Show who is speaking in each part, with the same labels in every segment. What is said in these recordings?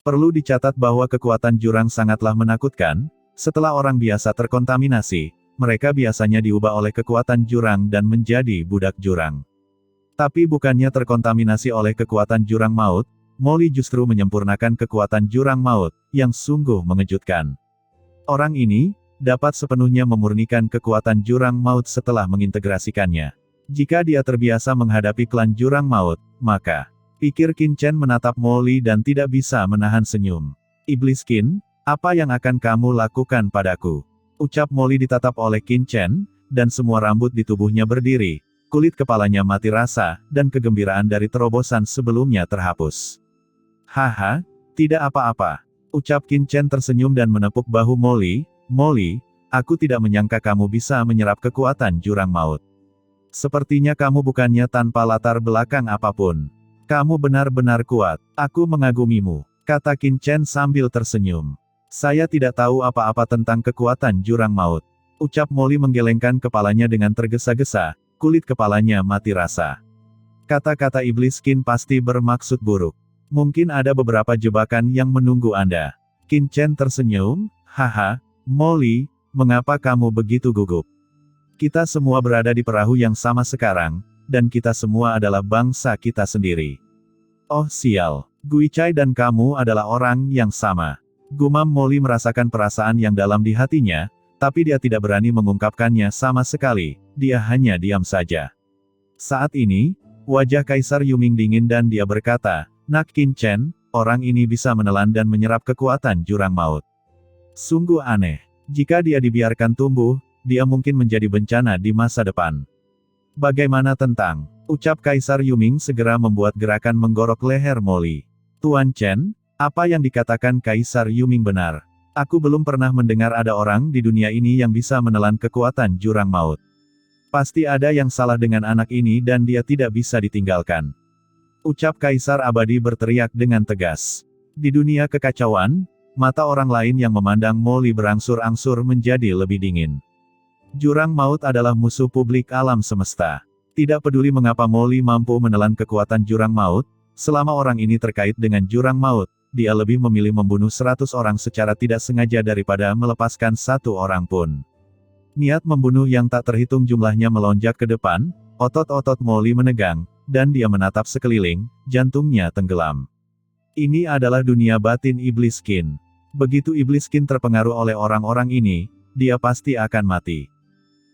Speaker 1: Perlu dicatat bahwa kekuatan jurang sangatlah menakutkan. Setelah orang biasa terkontaminasi, mereka biasanya diubah oleh kekuatan jurang dan menjadi budak jurang. Tapi bukannya terkontaminasi oleh kekuatan jurang maut, Molly justru menyempurnakan kekuatan jurang maut, yang sungguh mengejutkan. Orang ini dapat sepenuhnya memurnikan kekuatan jurang maut setelah mengintegrasikannya. Jika dia terbiasa menghadapi klan jurang maut, maka pikir Qin Chen menatap Molly dan tidak bisa menahan senyum. Iblis Qin, apa yang akan kamu lakukan padaku? Ucap Molly ditatap oleh Qin Chen, dan semua rambut di tubuhnya berdiri, kulit kepalanya mati rasa, dan kegembiraan dari terobosan sebelumnya terhapus. Haha, tidak apa-apa. Ucap Qin Chen tersenyum dan menepuk bahu Molly. Molly, aku tidak menyangka kamu bisa menyerap kekuatan jurang maut. Sepertinya kamu bukannya tanpa latar belakang apapun. Kamu benar-benar kuat. Aku mengagumimu, kata Qin Chen sambil tersenyum. Saya tidak tahu apa-apa tentang kekuatan jurang maut. Ucap Molly menggelengkan kepalanya dengan tergesa-gesa, kulit kepalanya mati rasa. Kata-kata Iblis Qin pasti bermaksud buruk. Mungkin ada beberapa jebakan yang menunggu Anda. Qin Chen tersenyum, haha, Molly, mengapa kamu begitu gugup? Kita semua berada di perahu yang sama sekarang, dan kita semua adalah bangsa kita sendiri. Oh sial, Gui Chai dan kamu adalah orang yang sama. Gumam Molly merasakan perasaan yang dalam di hatinya, tapi dia tidak berani mengungkapkannya sama sekali, dia hanya diam saja. Saat ini, wajah Kaisar Yuming dingin dan dia berkata, Nak Qin Chen, orang ini bisa menelan dan menyerap kekuatan jurang maut. Sungguh aneh. Jika dia dibiarkan tumbuh, dia mungkin menjadi bencana di masa depan. Bagaimana tentang? Ucap Kaisar Yuming segera membuat gerakan menggorok leher Molly. Tuan Chen, apa yang dikatakan Kaisar Yuming benar. Aku belum pernah mendengar ada orang di dunia ini yang bisa menelan kekuatan jurang maut. Pasti ada yang salah dengan anak ini dan dia tidak bisa ditinggalkan. Ucap Kaisar Abadi berteriak dengan tegas. Di dunia kekacauan, mata orang lain yang memandang Molly berangsur-angsur menjadi lebih dingin. Jurang maut adalah musuh publik alam semesta. Tidak peduli mengapa Molly mampu menelan kekuatan jurang maut, selama orang ini terkait dengan jurang maut, dia lebih memilih membunuh 100 orang secara tidak sengaja daripada melepaskan 1 orang pun. Niat membunuh yang tak terhitung jumlahnya melonjak ke depan, otot-otot Molly menegang, dan dia menatap sekeliling, jantungnya tenggelam. Ini adalah dunia batin Iblis Qin. Begitu Iblis Qin terpengaruh oleh orang-orang ini, dia pasti akan mati.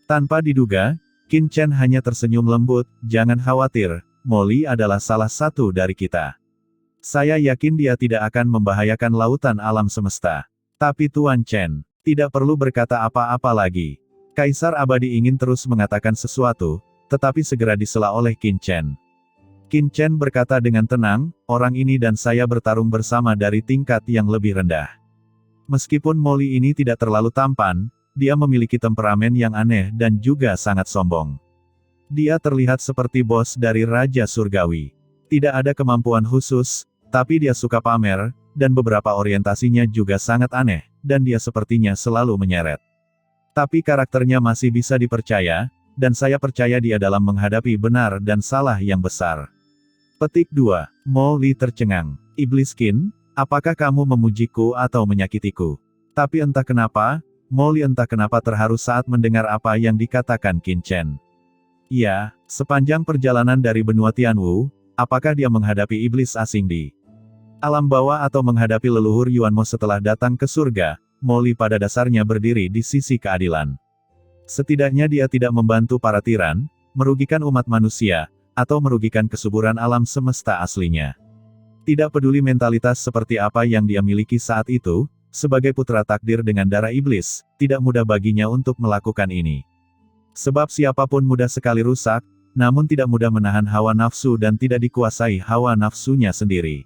Speaker 1: Tanpa diduga, Qin Chen hanya tersenyum lembut, jangan khawatir, Molly adalah salah satu dari kita. Saya yakin dia tidak akan membahayakan lautan alam semesta. Tapi Tuan Chen, tidak perlu berkata apa-apa lagi. Kaisar Abadi ingin terus mengatakan sesuatu, tetapi segera disela oleh Qin Chen. Qin Chen berkata dengan tenang, orang ini dan saya bertarung bersama dari tingkat yang lebih rendah. Meskipun Molly ini tidak terlalu tampan, dia memiliki temperamen yang aneh dan juga sangat sombong. Dia terlihat seperti bos dari Raja Surgawi. Tidak ada kemampuan khusus, tapi dia suka pamer, dan beberapa orientasinya juga sangat aneh, dan dia sepertinya selalu menyeret. Tapi karakternya masih bisa dipercaya, dan saya percaya dia dalam menghadapi benar dan salah yang besar. Petik 2. Molly tercengang. Iblis Qin, apakah kamu memujiku atau menyakitiku? Tapi entah kenapa, Molly entah kenapa terharu saat mendengar apa yang dikatakan Qin Chen. Ya, sepanjang perjalanan dari benua Tianwu, apakah dia menghadapi iblis asing di alam bawah atau menghadapi leluhur Yuanmo setelah datang ke surga, Molly pada dasarnya berdiri di sisi keadilan. Setidaknya dia tidak membantu para tiran, merugikan umat manusia, atau merugikan kesuburan alam semesta aslinya. Tidak peduli mentalitas seperti apa yang dia miliki saat itu, sebagai putra takdir dengan darah iblis, tidak mudah baginya untuk melakukan ini. Sebab siapapun mudah sekali rusak, namun tidak mudah menahan hawa nafsu dan tidak dikuasai hawa nafsunya sendiri.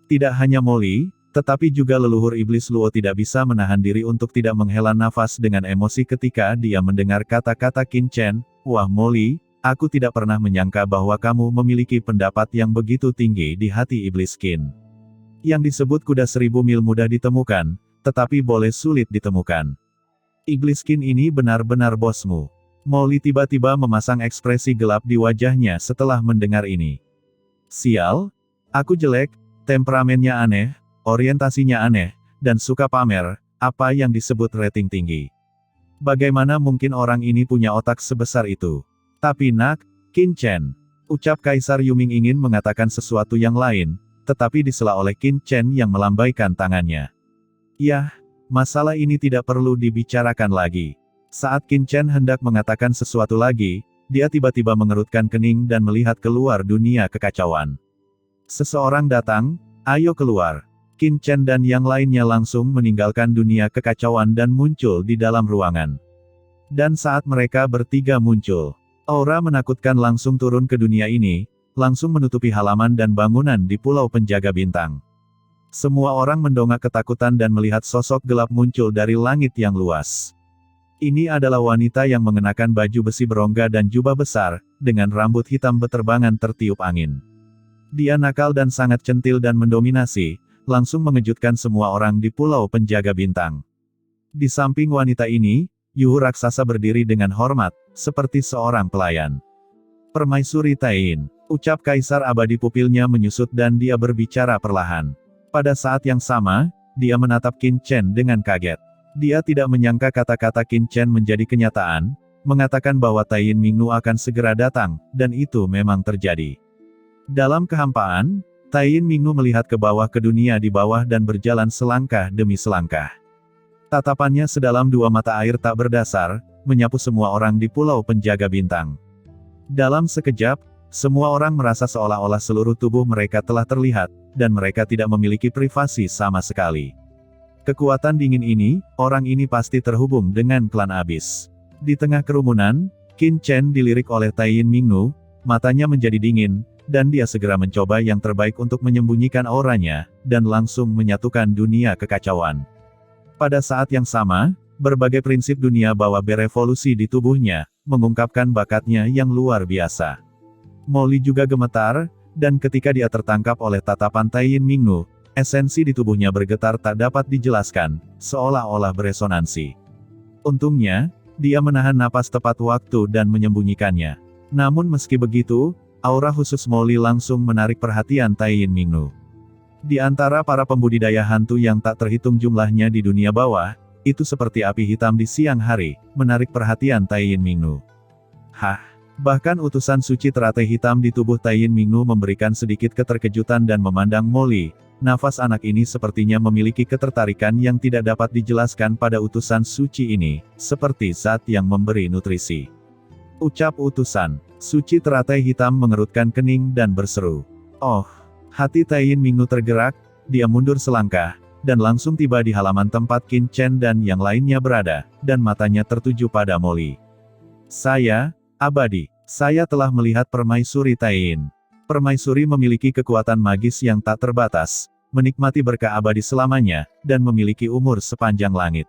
Speaker 1: Tidak hanya Molly, tetapi juga leluhur iblis Luo tidak bisa menahan diri untuk tidak menghela nafas dengan emosi ketika dia mendengar kata-kata Qin Chen, wah Molly, aku tidak pernah menyangka bahwa kamu memiliki pendapat yang begitu tinggi di hati Iblis Qin. Yang disebut kuda 1000 mil mudah ditemukan, tetapi boleh sulit ditemukan. Iblis Qin ini benar-benar bosmu. Molly tiba-tiba memasang ekspresi gelap di wajahnya setelah mendengar ini. Sial, aku jelek, temperamennya aneh, orientasinya aneh, dan suka pamer, apa yang disebut rating tinggi. Bagaimana mungkin orang ini punya otak sebesar itu? Tapi nak, Qin Chen, ucap Kaisar Yuming ingin mengatakan sesuatu yang lain, tetapi disela oleh Qin Chen yang melambaikan tangannya. Yah, masalah ini tidak perlu dibicarakan lagi. Saat Qin Chen hendak mengatakan sesuatu lagi, dia tiba-tiba mengerutkan kening dan melihat keluar dunia kekacauan. Seseorang datang, ayo keluar. Qin Chen dan yang lainnya langsung meninggalkan dunia kekacauan dan muncul di dalam ruangan. Dan saat mereka bertiga muncul, aura menakutkan langsung turun ke dunia ini, langsung menutupi halaman dan bangunan di Pulau Penjaga Bintang. Semua orang mendongak ketakutan dan melihat sosok gelap muncul dari langit yang luas. Ini adalah wanita yang mengenakan baju besi berongga dan jubah besar, dengan rambut hitam beterbangan tertiup angin. Dia nakal dan sangat centil dan mendominasi, langsung mengejutkan semua orang di Pulau Penjaga Bintang. Di samping wanita ini, Yuhu raksasa berdiri dengan hormat, seperti seorang pelayan. Permaisuri Tain, ucap Kaisar Abadi, pupilnya menyusut dan dia berbicara perlahan. Pada saat yang sama, dia menatap Qin Chen dengan kaget. Dia tidak menyangka kata-kata Qin Chen menjadi kenyataan, mengatakan bahwa Tain Mingnu akan segera datang, dan itu memang terjadi. Dalam kehampaan, Tain Mingnu melihat ke bawah ke dunia di bawah dan berjalan selangkah demi selangkah. Tatapannya sedalam dua mata air tak berdasar, menyapu semua orang di Pulau Penjaga Bintang. Dalam sekejap, semua orang merasa seolah-olah seluruh tubuh mereka telah terlihat, dan mereka tidak memiliki privasi sama sekali. Kekuatan dingin ini, orang ini pasti terhubung dengan klan Abis. Di tengah kerumunan, Qin Chen dilirik oleh Tain Mingnu, matanya menjadi dingin, dan dia segera mencoba yang terbaik untuk menyembunyikan auranya, dan langsung menyatukan dunia kekacauan. Pada saat yang sama, berbagai prinsip dunia bawah berevolusi di tubuhnya, mengungkapkan bakatnya yang luar biasa. Molly juga gemetar, dan ketika dia tertangkap oleh tatapan Tain Mingnu, esensi di tubuhnya bergetar tak dapat dijelaskan, seolah-olah beresonansi. Untungnya, dia menahan napas tepat waktu dan menyembunyikannya. Namun meski begitu, aura khusus Molly langsung menarik perhatian Tain Mingnu. Di antara para pembudidaya hantu yang tak terhitung jumlahnya di dunia bawah, itu seperti api hitam di siang hari, menarik perhatian Tain Mingnu. Hah! Bahkan utusan suci teratai hitam di tubuh Tain Mingnu memberikan sedikit keterkejutan dan memandang Molly. Nafas anak ini sepertinya memiliki ketertarikan yang tidak dapat dijelaskan pada utusan suci ini, seperti zat yang memberi nutrisi. Ucap utusan suci teratai hitam mengerutkan kening dan berseru. Oh! Hati Tain Mingnu tergerak, dia mundur selangkah, dan langsung tiba di halaman tempat Qin Chen dan yang lainnya berada, dan matanya tertuju pada Molly. Saya, Abadi, saya telah melihat Permaisuri Tain. Permaisuri memiliki kekuatan magis yang tak terbatas, menikmati berkah abadi selamanya, dan memiliki umur sepanjang langit.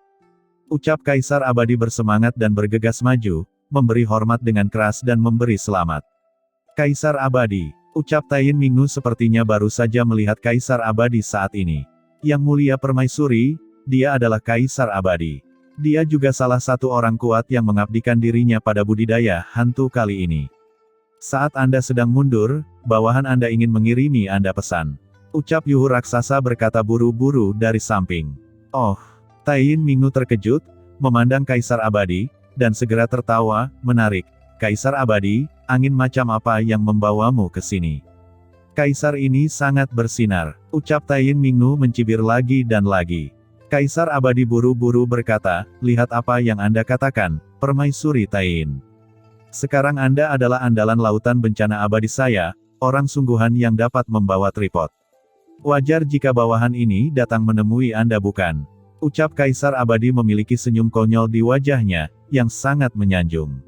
Speaker 1: Ucap Kaisar Abadi bersemangat dan bergegas maju, memberi hormat dengan keras dan memberi selamat. Kaisar Abadi, ucap Tain Mingnu sepertinya baru saja melihat Kaisar Abadi saat ini. Yang mulia Permaisuri, dia adalah Kaisar Abadi. Dia juga salah satu orang kuat yang mengabdikan dirinya pada budidaya hantu kali ini. Saat Anda sedang mundur, bawahan Anda ingin mengirimi Anda pesan. Ucap Yuhu raksasa berkata buru-buru dari samping. Oh! Tain Mingnu terkejut, memandang Kaisar Abadi, dan segera tertawa, menarik. Kaisar Abadi, angin macam apa yang membawamu ke sini? Kaisar ini sangat bersinar. Ucap Tain Mingnu mencibir lagi dan lagi. Kaisar Abadi buru-buru berkata, lihat apa yang Anda katakan, Permaisuri Tain. Sekarang Anda adalah andalan lautan bencana abadi saya, orang sungguhan yang dapat membawa tripod. Wajar jika bawahan ini datang menemui Anda bukan? Ucap Kaisar Abadi memiliki senyum konyol di wajahnya, yang sangat menyanjung.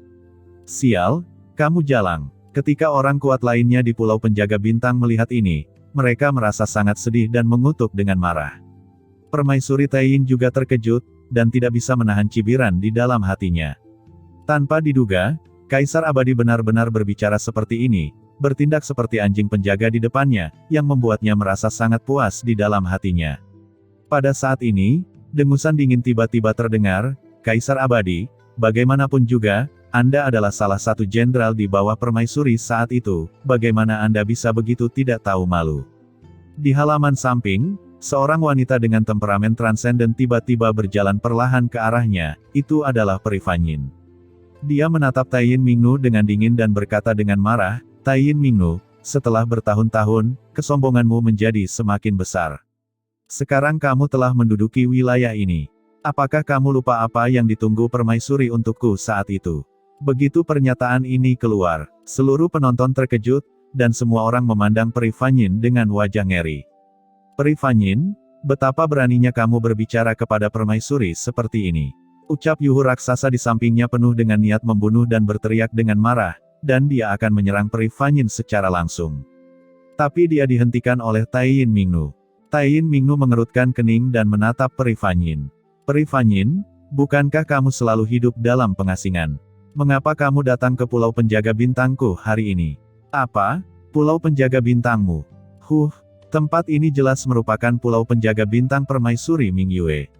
Speaker 1: Sial, kamu jalang. Ketika orang kuat lainnya di Pulau Penjaga Bintang melihat ini, mereka merasa sangat sedih dan mengutuk dengan marah. Permaisuri Tain juga terkejut, dan tidak bisa menahan cibiran di dalam hatinya. Tanpa diduga, Kaisar Abadi benar-benar berbicara seperti ini, bertindak seperti anjing penjaga di depannya, yang membuatnya merasa sangat puas di dalam hatinya. Pada saat ini, dengusan dingin tiba-tiba terdengar, Kaisar Abadi, bagaimanapun juga, Anda adalah salah satu jenderal di bawah Permaisuri saat itu, bagaimana Anda bisa begitu tidak tahu malu? Di halaman samping, Seorang wanita dengan temperamen transenden tiba-tiba berjalan perlahan ke arahnya, itu adalah Peri Fanyin. Dia menatap Taiyin Mingnu dengan dingin dan berkata dengan marah, "Taiyin Mingnu, setelah bertahun-tahun, kesombonganmu menjadi semakin besar. Sekarang kamu telah menduduki wilayah ini. Apakah kamu lupa apa yang ditunggu permaisuri untukku saat itu?" Begitu pernyataan ini keluar, seluruh penonton terkejut, dan semua orang memandang Peri Fanyin dengan wajah ngeri. "Peri Fanyin, betapa beraninya kamu berbicara kepada permaisuri seperti ini?" Ucap Yuhu raksasa di sampingnya penuh dengan niat membunuh dan berteriak dengan marah, dan dia akan menyerang Peri Fanyin secara langsung. Tapi dia dihentikan oleh Taiyin Mingnu. Taiyin Mingnu mengerutkan kening dan menatap Peri Fanyin. "Peri Fanyin, bukankah kamu selalu hidup dalam pengasingan? Mengapa kamu datang ke Pulau Penjaga Bintangku hari ini?" "Apa? Pulau Penjaga Bintangmu? Tempat ini jelas merupakan Pulau Penjaga Bintang Permaisuri Ming Yue.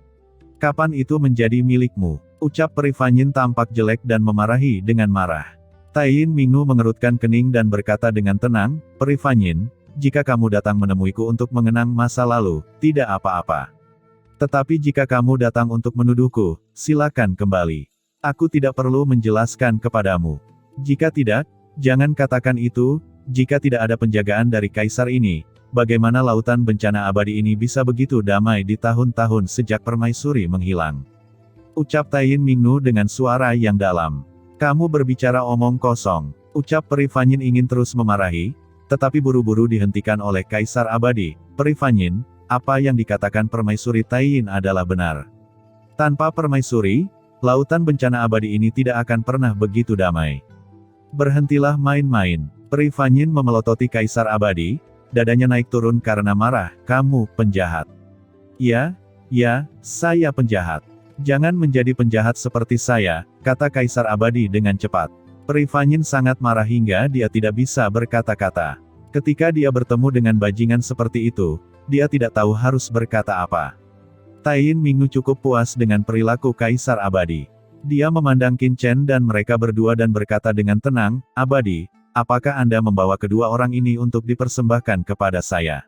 Speaker 1: Kapan itu menjadi milikmu?" Ucap Peri Fanyin tampak jelek dan memarahi dengan marah. Taiyin Mingnu mengerutkan kening dan berkata dengan tenang, "Peri Fanyin, jika kamu datang menemuiku untuk mengenang masa lalu, tidak apa-apa. Tetapi jika kamu datang untuk menuduhku, silakan kembali. Aku tidak perlu menjelaskan kepadamu. Jika tidak, jangan katakan itu. Jika tidak ada penjagaan dari kaisar ini, bagaimana lautan bencana abadi ini bisa begitu damai di tahun-tahun sejak permaisuri menghilang?" Ucap Taiyin Mingnu dengan suara yang dalam. "Kamu berbicara omong kosong." Ucap Peri Fanyin ingin terus memarahi, tetapi buru-buru dihentikan oleh Kaisar Abadi. "Peri Fanyin, apa yang dikatakan permaisuri Taiyin adalah benar. Tanpa permaisuri, lautan bencana abadi ini tidak akan pernah begitu damai. Berhentilah main-main." Peri Fanyin memelototi Kaisar Abadi, dadanya naik turun karena marah, "Kamu penjahat." Ya, saya penjahat. "Jangan menjadi penjahat seperti saya," kata Kaisar Abadi dengan cepat. Peri Fanyin sangat marah hingga dia tidak bisa berkata-kata. Ketika dia bertemu dengan bajingan seperti itu, dia tidak tahu harus berkata apa. Taiyin Mingnu cukup puas dengan perilaku Kaisar Abadi. Dia memandang Qin Chen dan mereka berdua dan berkata dengan tenang, "Abadi, apakah Anda membawa kedua orang ini untuk dipersembahkan kepada saya?"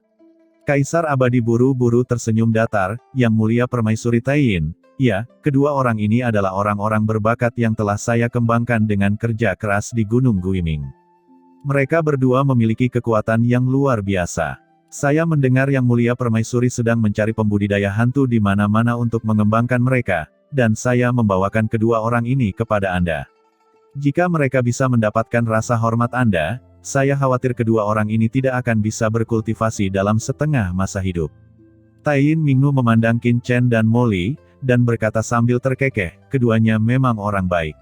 Speaker 1: Kaisar Abadi buru-buru tersenyum datar, "Yang mulia Permaisuri Taiyin, ya, kedua orang ini adalah orang-orang berbakat yang telah saya kembangkan dengan kerja keras di Gunung Guiming. Mereka berdua memiliki kekuatan yang luar biasa. Saya mendengar Yang Mulia Permaisuri sedang mencari pembudidaya hantu di mana-mana untuk mengembangkan mereka, dan saya membawakan kedua orang ini kepada Anda. Jika mereka bisa mendapatkan rasa hormat Anda, saya khawatir kedua orang ini tidak akan bisa berkultivasi dalam setengah masa hidup." Taiyin Mingnu memandang Qin Chen dan Molly, dan berkata sambil terkekeh, "Keduanya memang orang baik.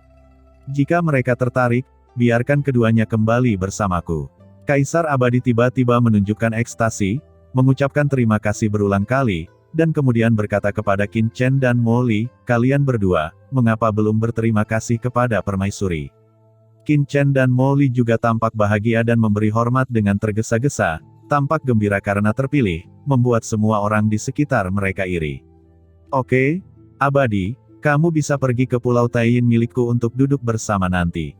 Speaker 1: Jika mereka tertarik, biarkan keduanya kembali bersamaku." Kaisar Abadi tiba-tiba menunjukkan ekstasi, mengucapkan terima kasih berulang kali, dan kemudian berkata kepada Qin Chen dan Molly, "Kalian berdua, mengapa belum berterima kasih kepada permaisuri?" Qin Chen dan Molly juga tampak bahagia dan memberi hormat dengan tergesa-gesa, tampak gembira karena terpilih, membuat semua orang di sekitar mereka iri. "Oke, Abadi, kamu bisa pergi ke Pulau Taiyin milikku untuk duduk bersama nanti."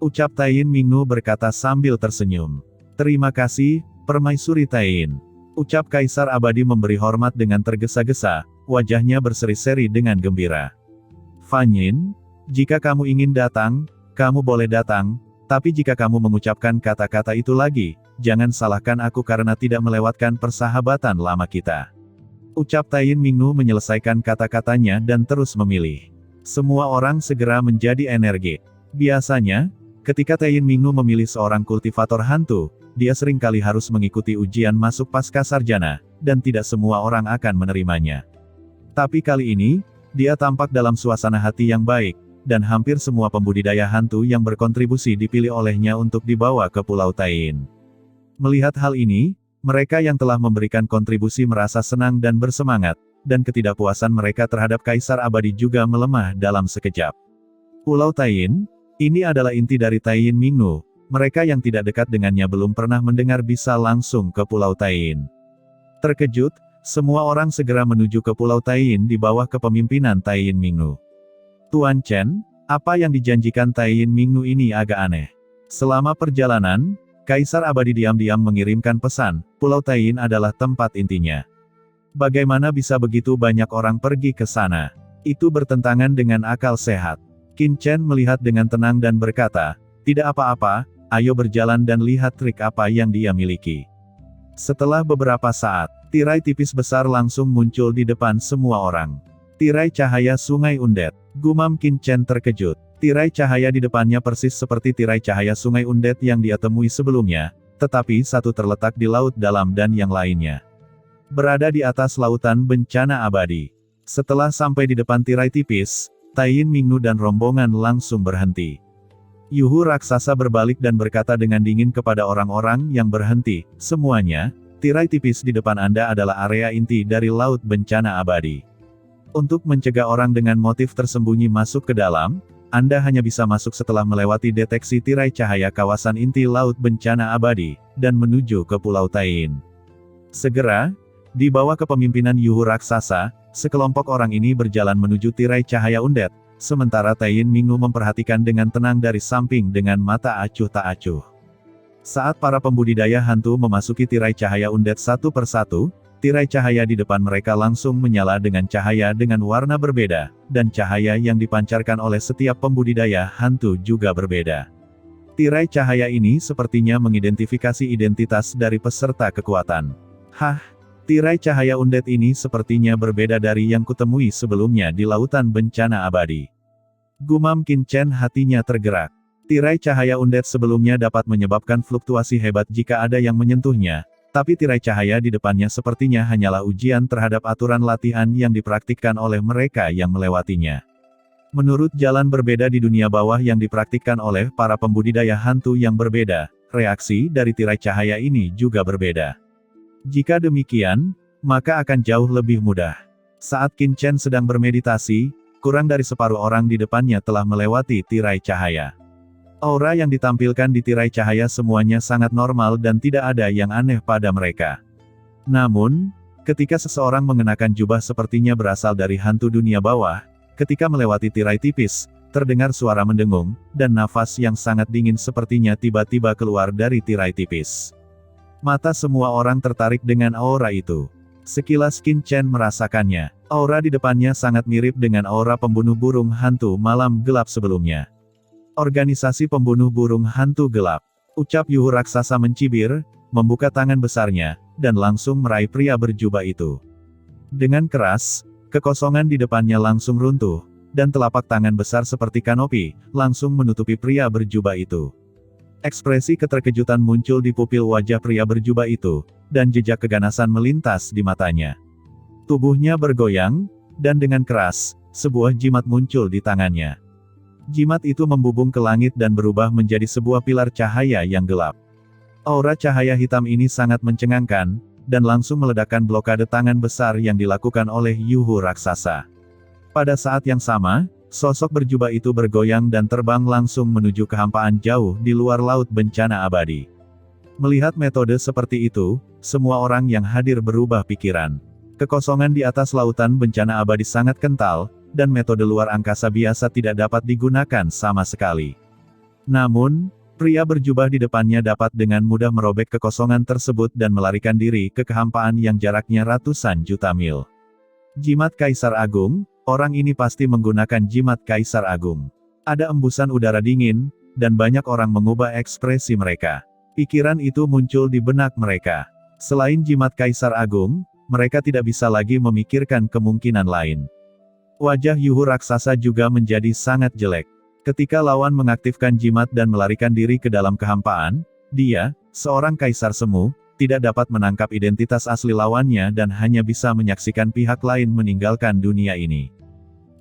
Speaker 1: Ucap Taiyin Mingnu berkata sambil tersenyum. "Terima kasih, Permaisuri Taiyin." Ucap Kaisar Abadi memberi hormat dengan tergesa-gesa, wajahnya berseri-seri dengan gembira. "Fanyin, jika kamu ingin datang, kamu boleh datang, tapi jika kamu mengucapkan kata-kata itu lagi, jangan salahkan aku karena tidak melewatkan persahabatan lama kita." Ucap Taiyin Mingnu menyelesaikan kata-katanya dan terus memilih. Semua orang segera menjadi energi. Biasanya, ketika Taiyin Mingnu memilih seorang kultivator hantu, dia seringkali harus mengikuti ujian masuk pasca sarjana, dan tidak semua orang akan menerimanya. Tapi kali ini, dia tampak dalam suasana hati yang baik, dan hampir semua pembudidaya hantu yang berkontribusi dipilih olehnya untuk dibawa ke Pulau Taiyin. Melihat hal ini, mereka yang telah memberikan kontribusi merasa senang dan bersemangat, dan ketidakpuasan mereka terhadap Kaisar Abadi juga melemah dalam sekejap. Pulau Taiyin, ini adalah inti dari Taiyin Mingnu. Mereka yang tidak dekat dengannya belum pernah mendengar bisa langsung ke Pulau Taiyin. Terkejut, semua orang segera menuju ke Pulau Taiyin di bawah kepemimpinan Taiyin Mingnu. "Tuan Chen, apa yang dijanjikan Taiyin Mingnu ini agak aneh." Selama perjalanan, Kaisar Abadi diam-diam mengirimkan pesan, Pulau Taiyin adalah tempat intinya. Bagaimana bisa begitu banyak orang pergi ke sana? Itu bertentangan dengan akal sehat. Qin Chen melihat dengan tenang dan berkata, tidak apa-apa, ayo berjalan dan lihat trik apa yang dia miliki. Setelah beberapa saat, tirai tipis besar langsung muncul di depan semua orang. Tirai cahaya Sungai Undet. Gumam Qin Chen terkejut. Tirai cahaya di depannya persis seperti tirai cahaya Sungai Undet yang dia temui sebelumnya, tetapi satu terletak di laut dalam dan yang lainnya berada di atas lautan bencana abadi. Setelah sampai di depan tirai tipis, Taiyin Mingnu dan rombongan langsung berhenti. Yuhu raksasa berbalik dan berkata dengan dingin kepada orang-orang yang berhenti, semuanya, tirai tipis di depan Anda adalah area inti dari laut bencana abadi. Untuk mencegah orang dengan motif tersembunyi masuk ke dalam, Anda hanya bisa masuk setelah melewati deteksi tirai cahaya kawasan inti laut bencana abadi, dan menuju ke Pulau Taiyin. Segera, di bawah kepemimpinan Yuhu raksasa, sekelompok orang ini berjalan menuju tirai cahaya Undet, sementara Taiyin Mingnu memperhatikan dengan tenang dari samping dengan mata acuh tak acuh. Saat para pembudidaya hantu memasuki tirai cahaya Undet satu persatu, tirai cahaya di depan mereka langsung menyala dengan cahaya dengan warna berbeda, dan cahaya yang dipancarkan oleh setiap pembudidaya hantu juga berbeda. Tirai cahaya ini sepertinya mengidentifikasi identitas dari peserta kekuatan. Hah? Tirai cahaya Undet ini sepertinya berbeda dari yang kutemui sebelumnya di lautan bencana abadi. Gumam Qin Chen hatinya tergerak. Tirai cahaya Undet sebelumnya dapat menyebabkan fluktuasi hebat jika ada yang menyentuhnya, tapi tirai cahaya di depannya sepertinya hanyalah ujian terhadap aturan latihan yang dipraktikkan oleh mereka yang melewatinya. Menurut jalan berbeda di dunia bawah yang dipraktikkan oleh para pembudidaya hantu yang berbeda, reaksi dari tirai cahaya ini juga berbeda. Jika demikian, maka akan jauh lebih mudah. Saat Qin Chen sedang bermeditasi, kurang dari separuh orang di depannya telah melewati tirai cahaya. Aura yang ditampilkan di tirai cahaya semuanya sangat normal dan tidak ada yang aneh pada mereka. Namun, ketika seseorang mengenakan jubah sepertinya berasal dari hantu dunia bawah, ketika melewati tirai tipis, terdengar suara mendengung, dan nafas yang sangat dingin sepertinya tiba-tiba keluar dari tirai tipis. Mata semua orang tertarik dengan aura itu. Sekilas Qin Chen merasakannya. Aura di depannya sangat mirip dengan aura pembunuh burung hantu malam gelap sebelumnya. Organisasi pembunuh burung hantu gelap. Ucap Yuhu raksasa mencibir, membuka tangan besarnya, dan langsung meraih pria berjubah itu. Dengan keras, kekosongan di depannya langsung runtuh, dan telapak tangan besar seperti kanopi, langsung menutupi pria berjubah itu. Ekspresi keterkejutan muncul di pupil wajah pria berjubah itu, dan jejak keganasan melintas di matanya. Tubuhnya bergoyang, dan dengan keras, sebuah jimat muncul di tangannya. Jimat itu membubung ke langit dan berubah menjadi sebuah pilar cahaya yang gelap. Aura cahaya hitam ini sangat mencengangkan, dan langsung meledakkan blokade tangan besar yang dilakukan oleh Yuhu raksasa. Pada saat yang sama, sosok berjubah itu bergoyang dan terbang langsung menuju kehampaan jauh di luar laut bencana abadi. Melihat metode seperti itu, semua orang yang hadir berubah pikiran. Kekosongan di atas lautan bencana abadi sangat kental, dan metode luar angkasa biasa tidak dapat digunakan sama sekali. Namun, pria berjubah di depannya dapat dengan mudah merobek kekosongan tersebut dan melarikan diri ke kehampaan yang jaraknya ratusan juta mil. Jimat Kaisar Agung. Orang ini pasti menggunakan jimat Kaisar Agung. Ada embusan udara dingin, dan banyak orang mengubah ekspresi mereka. Pikiran itu muncul di benak mereka. Selain jimat Kaisar Agung, mereka tidak bisa lagi memikirkan kemungkinan lain. Wajah Yuhu raksasa juga menjadi sangat jelek. Ketika lawan mengaktifkan jimat dan melarikan diri ke dalam kehampaan, dia, seorang Kaisar Semu, tidak dapat menangkap identitas asli lawannya dan hanya bisa menyaksikan pihak lain meninggalkan dunia ini.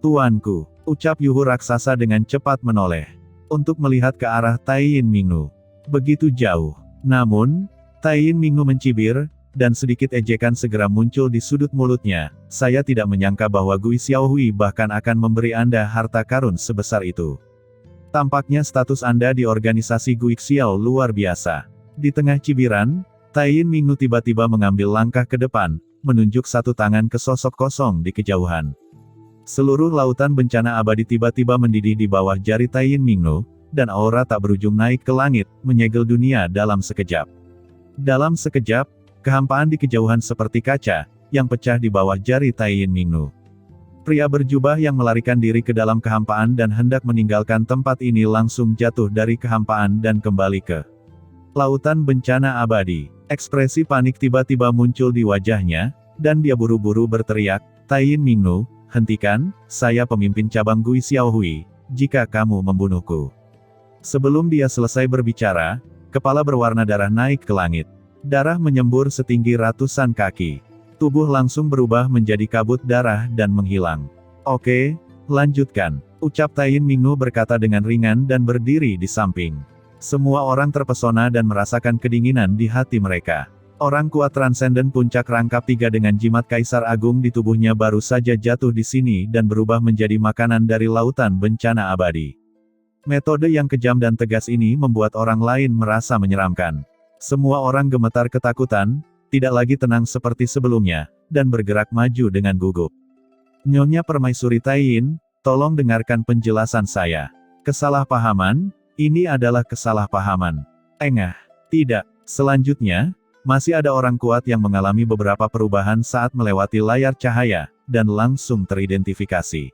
Speaker 1: Tuanku, ucap Yuhu raksasa dengan cepat menoleh. Untuk melihat ke arah Taiyin Mingnu. Begitu jauh. Namun, Taiyin Mingnu mencibir, dan sedikit ejekan segera muncul di sudut mulutnya. Saya tidak menyangka bahwa Gui Xiaohui bahkan akan memberi Anda harta karun sebesar itu. Tampaknya status Anda di organisasi Gui Xiao luar biasa. Di tengah cibiran, Taiyin Mingnu tiba-tiba mengambil langkah ke depan, menunjuk satu tangan ke sosok kosong di kejauhan. Seluruh lautan bencana abadi tiba-tiba mendidih di bawah jari Taiyin Mingnu, dan aura tak berujung naik ke langit, menyegel dunia dalam sekejap. Dalam sekejap, kehampaan di kejauhan seperti kaca, yang pecah di bawah jari Tai Yin Mingnu. Pria berjubah yang melarikan diri ke dalam kehampaan dan hendak meninggalkan tempat ini langsung jatuh dari kehampaan dan kembali ke lautan bencana abadi. Ekspresi panik tiba-tiba muncul di wajahnya, dan dia buru-buru berteriak, Tai Yin Mingnu, hentikan, saya pemimpin cabang Gui Xiaohui, jika kamu membunuhku. Sebelum dia selesai berbicara, kepala berwarna darah naik ke langit. Darah menyembur setinggi ratusan kaki. Tubuh langsung berubah menjadi kabut darah dan menghilang. Oke, lanjutkan, ucap Tai Yin Mingnu berkata dengan ringan dan berdiri di samping. Semua orang terpesona dan merasakan kedinginan di hati mereka. Orang kuat transenden puncak rangkap 3 dengan jimat Kaisar Agung di tubuhnya baru saja jatuh di sini dan berubah menjadi makanan dari lautan bencana abadi. Metode yang kejam dan tegas ini membuat orang lain merasa menyeramkan. Semua orang gemetar ketakutan, tidak lagi tenang seperti sebelumnya, dan bergerak maju dengan gugup. Nyonya Permaisuri Tai Yin, tolong dengarkan penjelasan saya. Kesalahpahaman, ini adalah kesalahpahaman. Engah, tidak. Selanjutnya, masih ada orang kuat yang mengalami beberapa perubahan saat melewati layar cahaya, dan langsung teridentifikasi.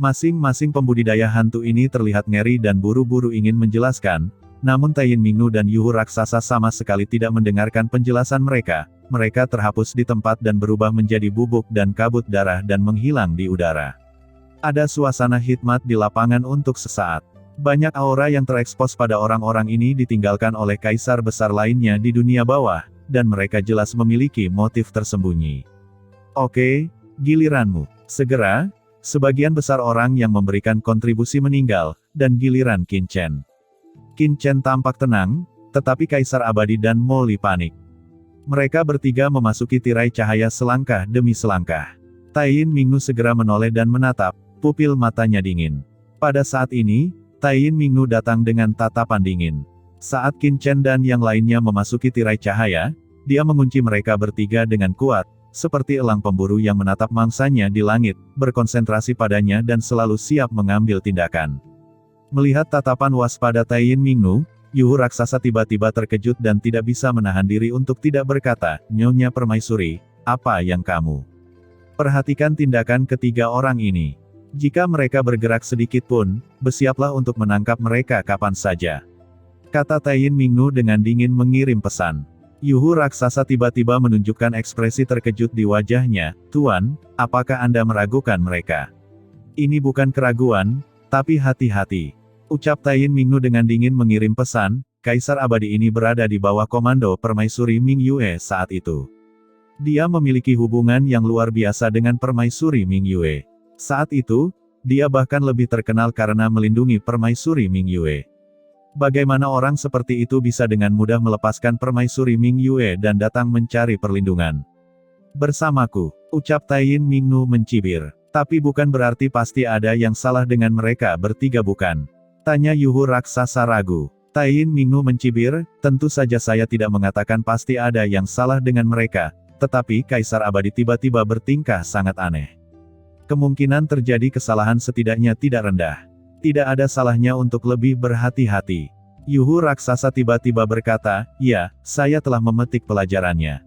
Speaker 1: Masing-masing pembudidaya hantu ini terlihat ngeri dan buru-buru ingin menjelaskan, namun Tai Yin Mingnu dan Yuhu raksasa sama sekali tidak mendengarkan penjelasan mereka. Mereka terhapus di tempat dan berubah menjadi bubuk dan kabut darah dan menghilang di udara. Ada suasana hikmat di lapangan untuk sesaat. Banyak aura yang terekspos pada orang-orang ini ditinggalkan oleh kaisar besar lainnya di dunia bawah, dan mereka jelas memiliki motif tersembunyi. Oke, giliranmu. Segera, sebagian besar orang yang memberikan kontribusi meninggal, dan giliran Qin Chen. Qin Chen tampak tenang, tetapi Kaisar Abadi dan Molly panik. Mereka bertiga memasuki tirai cahaya selangkah demi selangkah. Tai Yin Mingnu segera menoleh dan menatap, pupil matanya dingin. Pada saat ini, Tai Yin Mingnu datang dengan tatapan dingin. Saat Qin Chen dan yang lainnya memasuki tirai cahaya, dia mengunci mereka bertiga dengan kuat, seperti elang pemburu yang menatap mangsanya di langit, berkonsentrasi padanya dan selalu siap mengambil tindakan. Melihat tatapan waspada Tai Yin Mingnu, Yuhu raksasa tiba-tiba terkejut dan tidak bisa menahan diri untuk tidak berkata, Nyonya Permaisuri, apa yang kamu? Perhatikan tindakan ketiga orang ini. Jika mereka bergerak sedikit pun, bersiaplah untuk menangkap mereka kapan saja. Kata Tai Yin Mingnu dengan dingin mengirim pesan. Yuhu raksasa tiba-tiba menunjukkan ekspresi terkejut di wajahnya, Tuan, apakah Anda meragukan mereka? Ini bukan keraguan, tapi hati-hati. Ucap Tai Yin Mingnu dengan dingin mengirim pesan, Kaisar Abadi ini berada di bawah komando Permaisuri Ming Yue saat itu. Dia memiliki hubungan yang luar biasa dengan Permaisuri Ming Yue. Saat itu, dia bahkan lebih terkenal karena melindungi Permaisuri Ming Yue. Bagaimana orang seperti itu bisa dengan mudah melepaskan Permaisuri Ming Yue dan datang mencari perlindungan? Bersamaku, ucap Tai Yin Mingnu mencibir. Tapi bukan berarti pasti ada yang salah dengan mereka bertiga bukan? Tanya Yuhu raksasa ragu. Tai Yin Mingnu mencibir, tentu saja saya tidak mengatakan pasti ada yang salah dengan mereka, tetapi Kaisar Abadi tiba-tiba bertingkah sangat aneh. Kemungkinan terjadi kesalahan setidaknya tidak rendah. Tidak ada salahnya untuk lebih berhati-hati. Yuhu raksasa tiba-tiba berkata, ya, saya telah memetik pelajarannya.